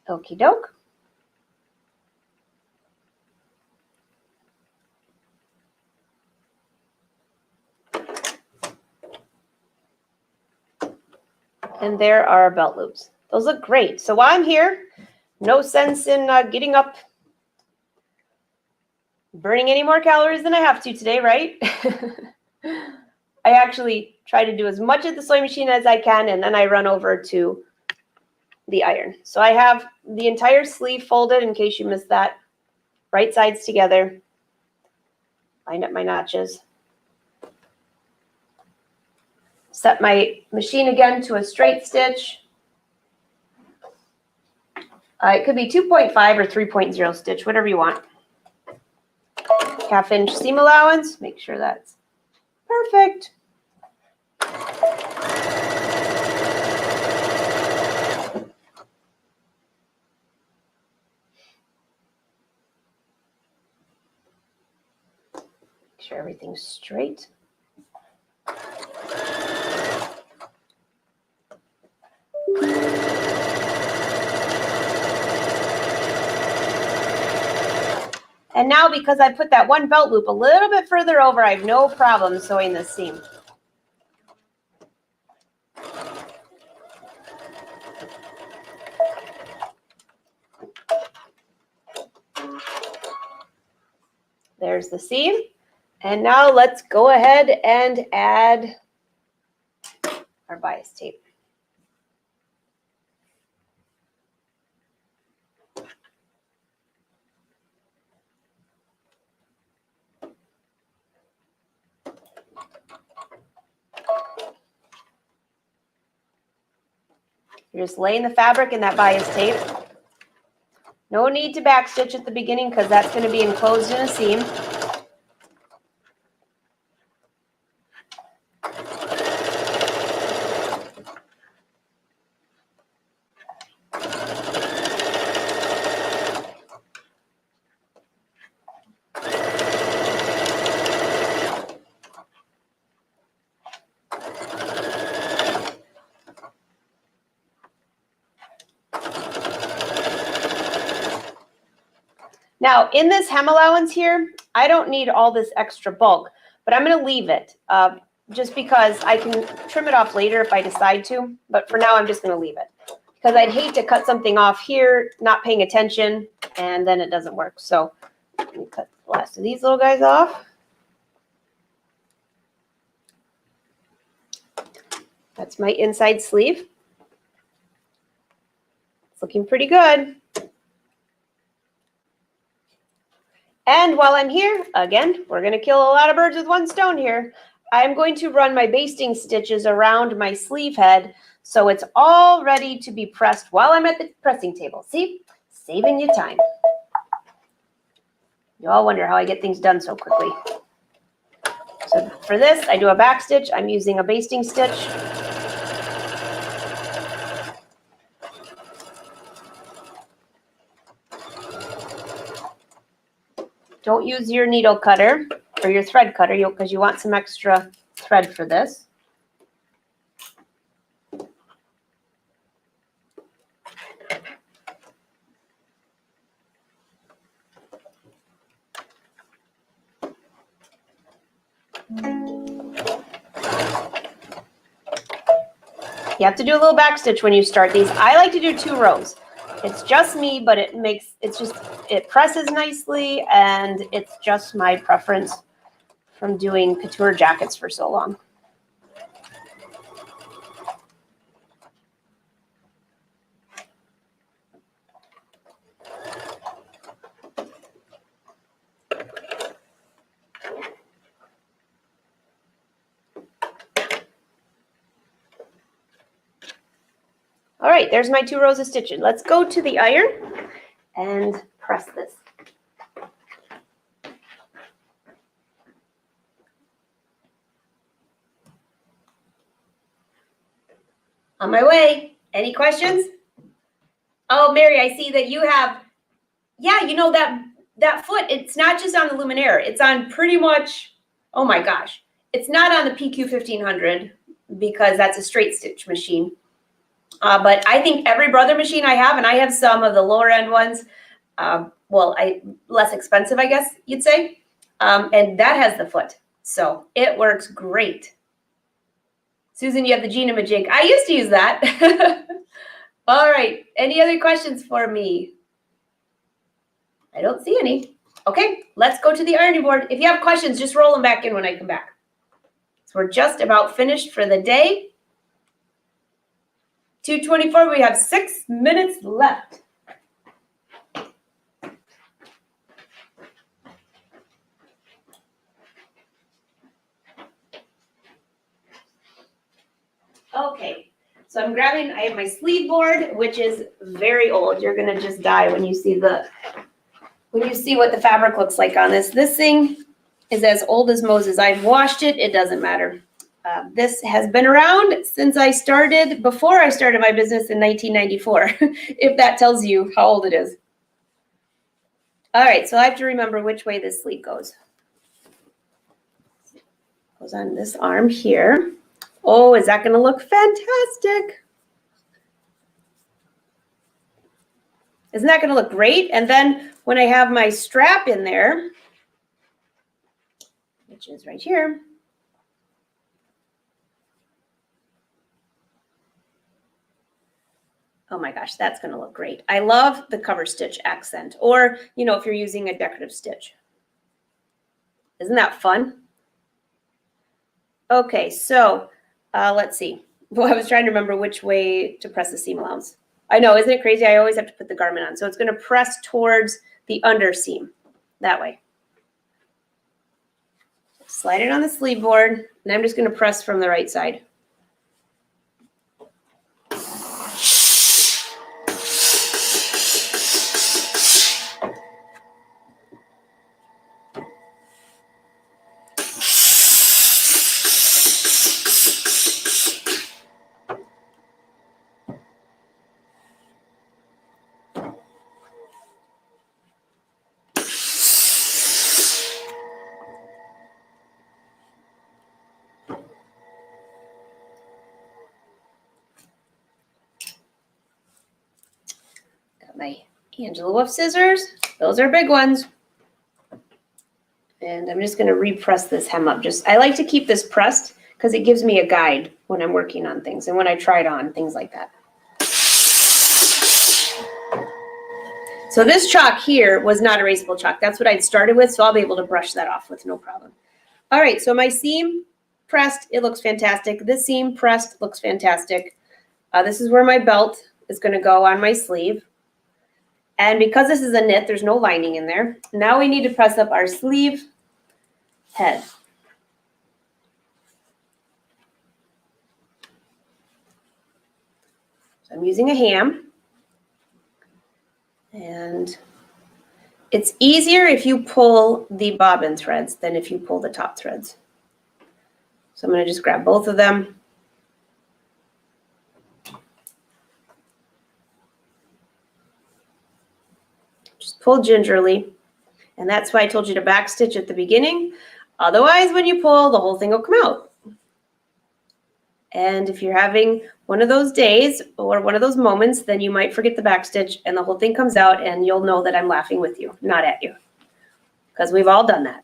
Okie doke. And there are our belt loops. Those look great. So while I'm here, no sense in getting up, burning any more calories than I have to today, right? I actually try to do as much at the sewing machine as I can, and then I run over to the iron. So I have the entire sleeve folded in case you missed that. Right sides together. Line up my notches. Set my machine again to a straight stitch. It could be 2.5 or 3.0 stitch, whatever you want. 1/2 inch seam allowance. Make sure that's perfect. Make sure everything's straight. And now, because I put that one belt loop a little bit further over, I have no problem sewing this seam. There's the seam. And now let's go ahead and add our bias tape. You're just laying the fabric in that bias tape. No need to backstitch at the beginning because that's going to be enclosed in a seam. Now, in this hem allowance here, I don't need all this extra bulk, but I'm going to leave it just because I can trim it off later if I decide to. But for now, I'm just going to leave it because I'd hate to cut something off here, not paying attention, and then it doesn't work. So let me cut the last of these little guys off. That's my inside sleeve. It's looking pretty good. And while I'm here, again, we're going to kill a lot of birds with one stone here. I'm going to run my basting stitches around my sleeve head so it's all ready to be pressed while I'm at the pressing table. See? Saving you time. You all wonder how I get things done so quickly. So for this, I do a back stitch. I'm using a basting stitch. Don't use your needle cutter or your thread cutter because you want some extra thread for this. You have to do a little back stitch when you start these. I like to do 2 rows. It's just me, but it presses nicely, and it's just my preference from doing couture jackets for so long. All right, there's my 2 rows of stitching. Let's go to the iron and press this. On my way. Any questions? Oh, Mary, I see that you have, yeah, you know that foot, it's not just on the Luminaire. It's on pretty much, oh my gosh. It's not on the PQ 1500 because that's a straight stitch machine. But I think every Brother machine I have, and I have some of the lower end ones, less expensive, I guess you'd say, and that has the foot. So it works great. Susan, you have the Gina Majig. I used to use that. All right. Any other questions for me? I don't see any. Okay, let's go to the ironing board. If you have questions, just roll them back in when I come back. So we're just about finished for the day. 2:24, we have 6 minutes left. Okay, so I'm grabbing, I have my sleeve board, which is very old. You're gonna just die when you see the when you see what the fabric looks like on this. This thing is as old as Moses. I've washed it. It doesn't matter. This has been around since before I started my business in 1994, if that tells you how old it is. All right, so I have to remember which way this sleeve goes. Goes on this arm here. Oh, is that going to look fantastic? Isn't that going to look great? And then when I have my strap in there, which is right here, oh my gosh, that's going to look great. I love the cover stitch accent, or, you know, if you're using a decorative stitch. Isn't that fun? Okay, so let's see. Well, I was trying to remember which way to press the seam allowance. I know, isn't it crazy? I always have to put the garment on. So it's going to press towards the under seam that way. Slide it on the sleeve board, and I'm just going to press from the right side. Got my Angela Wolf scissors. Those are big ones. And I'm just going to repress this hem up. I like to keep this pressed because it gives me a guide when I'm working on things and when I try it on, things like that. So this chalk here was not erasable chalk. That's what I'd started with, so I'll be able to brush that off with no problem. All right, so my seam pressed, it looks fantastic. This seam pressed looks fantastic. This is where my belt is going to go on my sleeve. And because this is a knit, there's no lining in there. Now we need to press up our sleeve head. So I'm using a ham. And it's easier if you pull the bobbin threads than if you pull the top threads. So I'm going to just grab both of them. Just pull gingerly. And that's why I told you to back stitch at the beginning. Otherwise, when you pull, the whole thing will come out. And if you're having one of those days or one of those moments, then you might forget the back stitch and the whole thing comes out and you'll know that I'm laughing with you, not at you. Because we've all done that.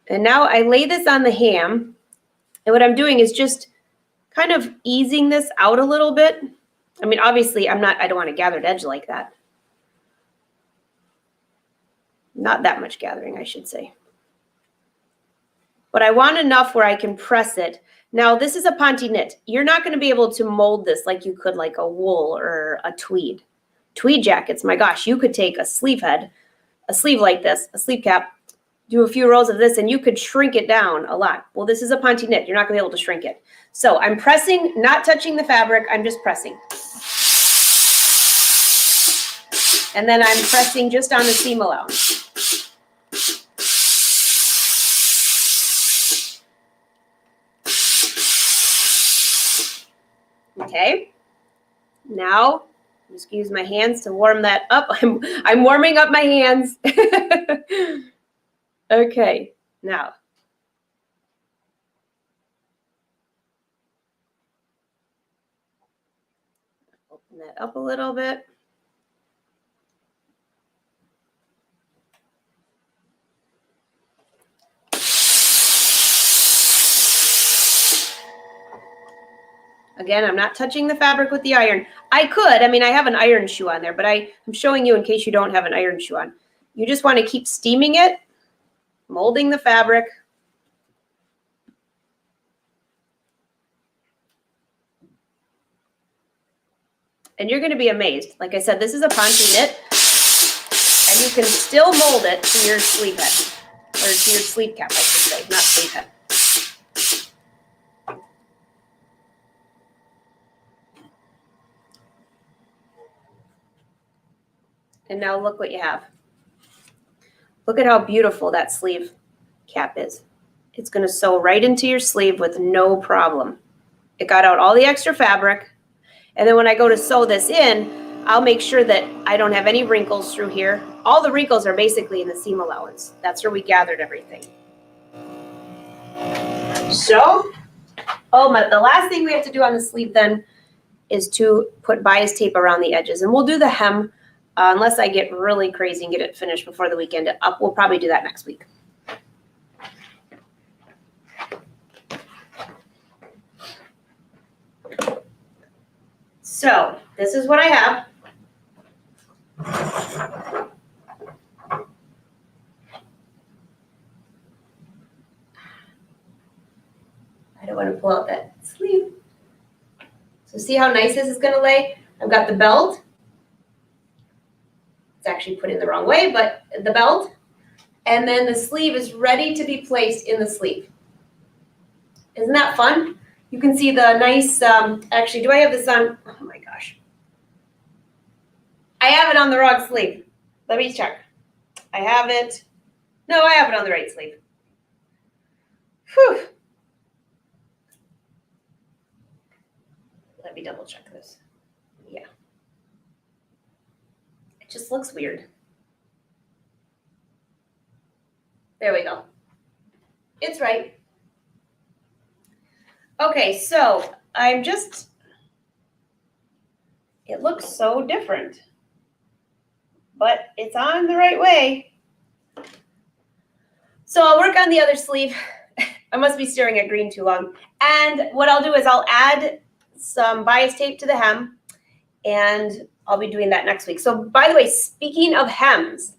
And now I lay this on the ham. And what I'm doing is just kind of easing this out a little bit. I mean, obviously, I don't want a gathered edge like that. Not that much gathering, I should say. But I want enough where I can press it. Now, this is a ponte knit. You're not going to be able to mold this like you could like a wool or a tweed. Tweed jackets, my gosh, you could take a sleeve head, a sleeve like this, a sleeve cap, do a few rows of this, and you could shrink it down a lot. Well, this is a ponte knit. You're not going to be able to shrink it. So I'm pressing, not touching the fabric. I'm just pressing. And then I'm pressing just on the seam allowance. Okay, now I'm just gonna use my hands to warm that up. I'm warming up my hands. Okay, now open that up a little bit. Again, I'm not touching the fabric with the iron. I could, I mean, I have an iron shoe on there, but I'm showing you in case you don't have an iron shoe on. You just want to keep steaming it, molding the fabric. And you're going to be amazed. Like I said, this is a ponte knit, and you can still mold it to your sleeve head, or to your sleeve cap, I should say, not sleeve head. And now look what you have. Look at how beautiful that sleeve cap is. It's going to sew right into your sleeve with no problem. It got out all the extra fabric. And then when I go to sew this in, I'll make sure that I don't have any wrinkles through here. All the wrinkles are basically in the seam allowance. That's where we gathered everything. So, the last thing we have to do on the sleeve then is to put bias tape around the edges. And we'll do the hem unless I get really crazy and get it finished before the weekend. We'll probably do that next week. So this is what I have. I don't want to pull out that sleeve. So see how nice this is going to lay? I've got the belt. It's actually put in the wrong way, but the belt. And then the sleeve is ready to be placed in the sleeve. Isn't that fun? You can see the nice, actually, do I have this on? Oh my gosh. I have it on the wrong sleeve. Let me check. I have it. No, I have it on the right sleeve. Whew. Let me double check this. Yeah. It just looks weird. There we go. It's right. Okay, so it looks so different, but it's on the right way. So I'll work on the other sleeve. I must be staring at green too long. And what I'll do is I'll add some bias tape to the hem, and I'll be doing that next week. So by the way, speaking of hems,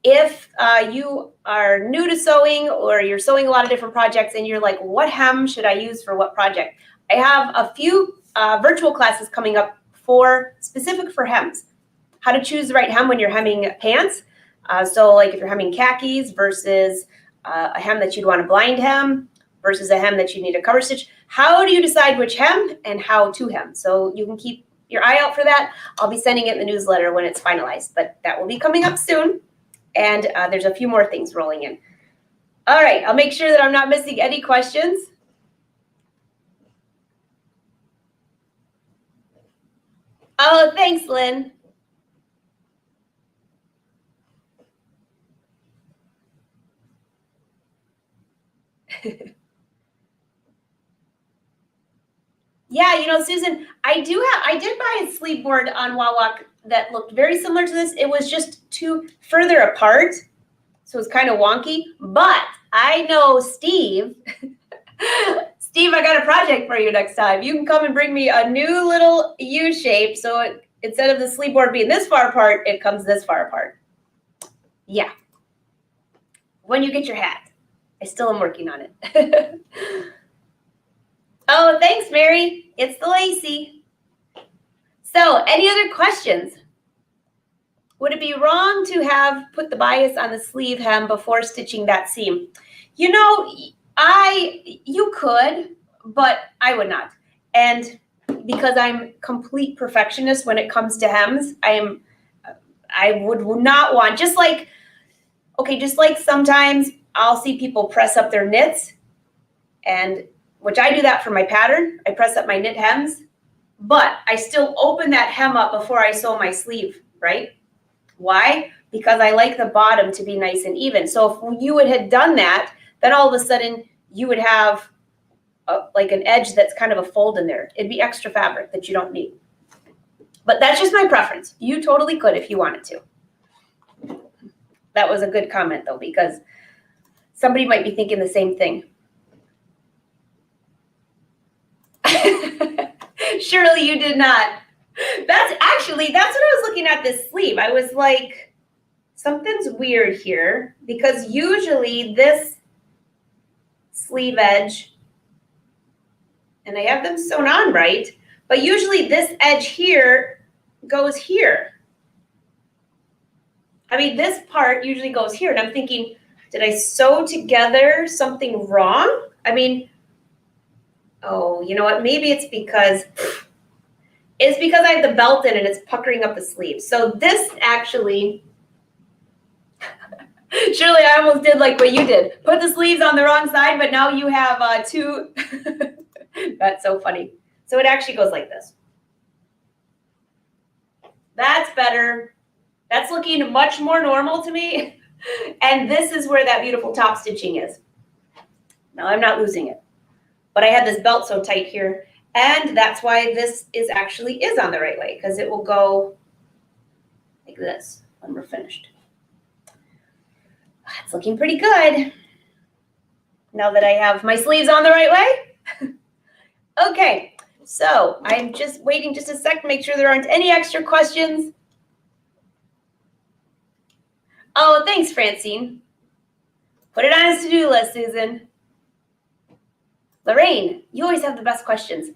if you are new to sewing or you're sewing a lot of different projects and you're like, what hem should I use for what project? I have a few virtual classes coming up specific for hems. How to choose the right hem when you're hemming pants. So like if you're hemming khakis versus a hem that you'd want a blind hem versus a hem that you need a cover stitch. How do you decide which hem and how to hem? So you can keep your eye out for that. I'll be sending it in the newsletter when it's finalized, but that will be coming up soon. And there's a few more things rolling in. All right, I'll make sure that I'm not missing any questions. Oh, thanks, Lynn. Yeah, Susan, I did buy a sleeve board on Wawak that looked very similar to this. It was just further apart, so it's kind of wonky. But I know Steve. Steve, I got a project for you next time. You can come and bring me a new little U shape. So instead of the sleeve board being this far apart, it comes this far apart. Yeah. When you get your hat. I still am working on it. Oh, thanks, Mary. It's the Lacey. So, any other questions? Would it be wrong to have put the bias on the sleeve hem before stitching that seam? You could, but I would not. And because I'm complete perfectionist when it comes to hems, I would not want, just like sometimes I'll see people press up their knits, and which I do that for my pattern. I press up my knit hems, but I still open that hem up before I sew my sleeve, right? Why? Because I like the bottom to be nice and even. So if you had done that, then all of a sudden you would have like an edge that's kind of a fold in there. It'd be extra fabric that you don't need. But that's just my preference. You totally could if you wanted to. That was a good comment though, because somebody might be thinking the same thing. Surely you did not. That's what I was looking at this sleeve. I was like, something's weird here, because usually this sleeve edge, and I have them sewn on right, but usually this edge here goes here. I mean, this part usually goes here, and I'm thinking, did I sew together something wrong? I mean, oh, you know what? Maybe it's because is because I have the belt in and it's puckering up the sleeves. So this actually, Shirley, I almost did like what you did. Put the sleeves on the wrong side, but now you have two. That's so funny. So it actually goes like this. That's better. That's looking much more normal to me. And this is where that beautiful top stitching is. Now I'm not losing it, but I had this belt so tight here. And that's why this is actually on the right way, because it will go like this when we're finished. It's looking pretty good now that I have my sleeves on the right way. Okay, so I'm just waiting just a sec to make sure there aren't any extra questions. Oh, thanks, Francine. Put it on his to-do list, Susan. Lorraine, you always have the best questions.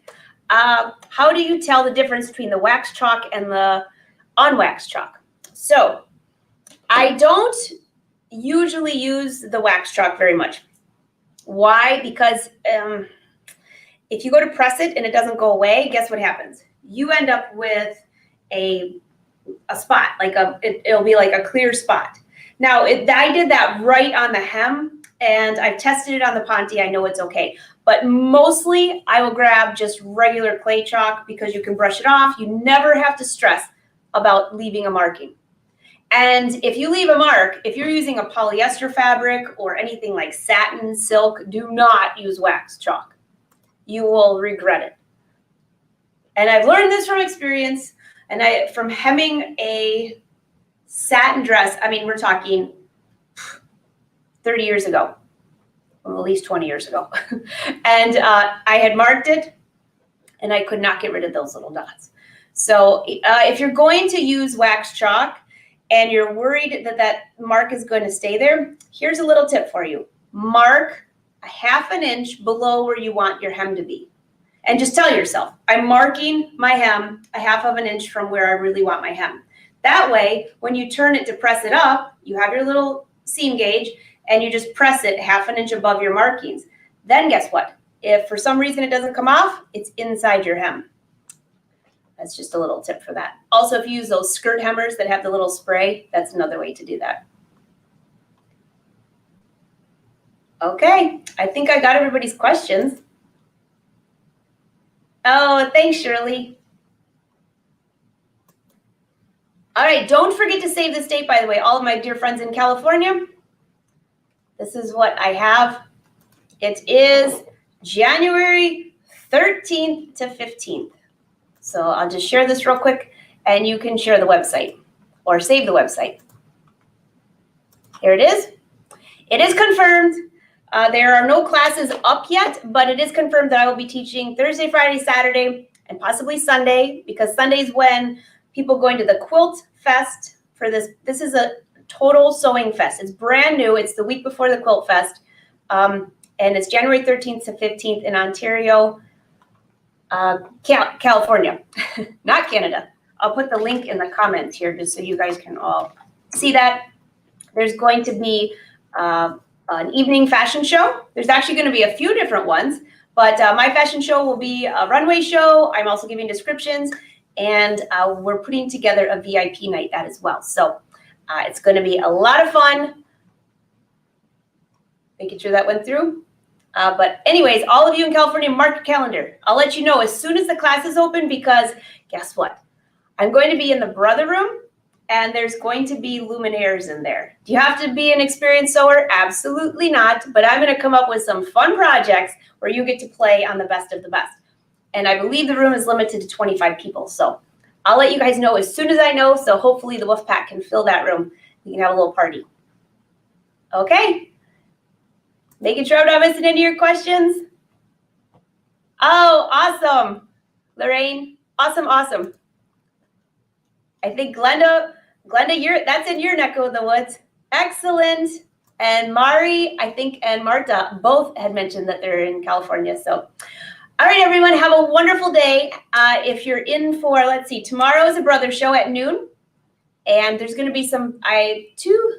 How do you tell the difference between the wax chalk and the unwaxed chalk? So I don't usually use the wax chalk very much. Why? Because if you go to press it and it doesn't go away, guess what happens? You end up with a spot, like it'll be like a clear spot. Now, I did that right on the hem, and I've tested it on the Ponte. I know it's okay. But mostly, I will grab just regular clay chalk because you can brush it off. You never have to stress about leaving a marking. And if you leave a mark, if you're using a polyester fabric or anything like satin, silk, do not use wax chalk. You will regret it. And I've learned this from experience, and from hemming a satin dress. I mean, we're talking 30 years ago, well, at least 20 years ago. And I had marked it, and I could not get rid of those little dots. So if you're going to use wax chalk and you're worried that that mark is going to stay there, here's a little tip for you. Mark a ½ inch below where you want your hem to be. And just tell yourself, I'm marking my hem a ½ inch from where I really want my hem. That way, when you turn it to press it up, you have your little seam gauge and you just press it ½ inch above your markings. Then guess what? If for some reason it doesn't come off, it's inside your hem. That's just a little tip for that. Also, if you use those skirt hemmers that have the little spray, that's another way to do that. Okay, I think I got everybody's questions. Oh, thanks, Shirley. All right, don't forget to save this date, by the way, all of my dear friends in California. This is what I have. It is January 13th to 15th. So I'll just share this real quick, and you can share the website or save the website. Here it is. It is confirmed. There are no classes up yet, but it is confirmed that I will be teaching Thursday, Friday, Saturday, and possibly Sunday, because Sunday's when people going to the Quilt Fest for this. This is a total sewing fest. It's brand new. It's the week before the Quilt Fest, and it's January 13th to 15th in Ontario, California, not Canada. I'll put the link in the comments here just so you guys can all see that. There's going to be an evening fashion show. There's actually going to be a few different ones, but my fashion show will be a runway show. I'm also giving descriptions, and we're putting together a VIP night that as well. So it's going to be a lot of fun. Making sure that went through. But anyways, all of you in California, mark your calendar. I'll let you know as soon as the classes open, because guess what? I'm going to be in the brother room, and there's going to be luminaires in there. Do you have to be an experienced sewer? Absolutely not. But I'm going to come up with some fun projects where you get to play on the best of the best. And I believe the room is limited to 25 people. So I'll let you guys know as soon as I know. So hopefully the Wolf Pack can fill that room. We can have a little party. Okay. Making sure I'm not missing any of your questions. Oh, awesome. Lorraine, awesome, awesome. I think Glenda, that's in your neck of the woods. Excellent. And Mari, I think, and Marta both had mentioned that they're in California. So, all right, everyone, have a wonderful day. If you're in for, let's see, tomorrow is a brother show at noon. And there's going to be some, I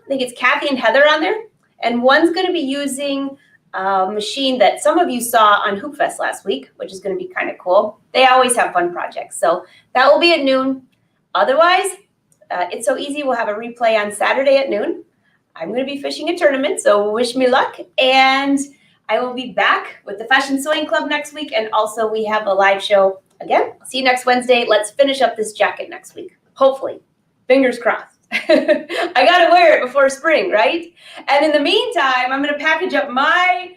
think it's Kathy and Heather on there. And one's going to be using machine that some of you saw on Hoop Fest last week, which is going to be kind of cool. They always have fun projects. So that will be at noon. Otherwise, it's so easy. We'll have a replay on Saturday at noon. I'm going to be fishing a tournament, so wish me luck. And I will be back with the Fashion Sewing Club next week. And also we have a live show again. I'll see you next Wednesday. Let's finish up this jacket next week. Hopefully. Fingers crossed. I got to wear it before spring, right? And in the meantime, I'm going to package up my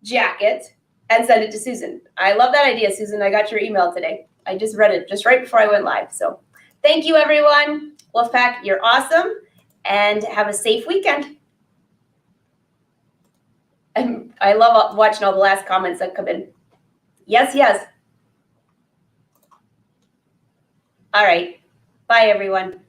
jacket and send it to Susan. I love that idea, Susan. I got your email today. I just read it just right before I went live. So thank you, everyone. Wolfpack, you're awesome. And have a safe weekend. And I love watching all the last comments that come in. Yes, yes. All right. Bye, everyone.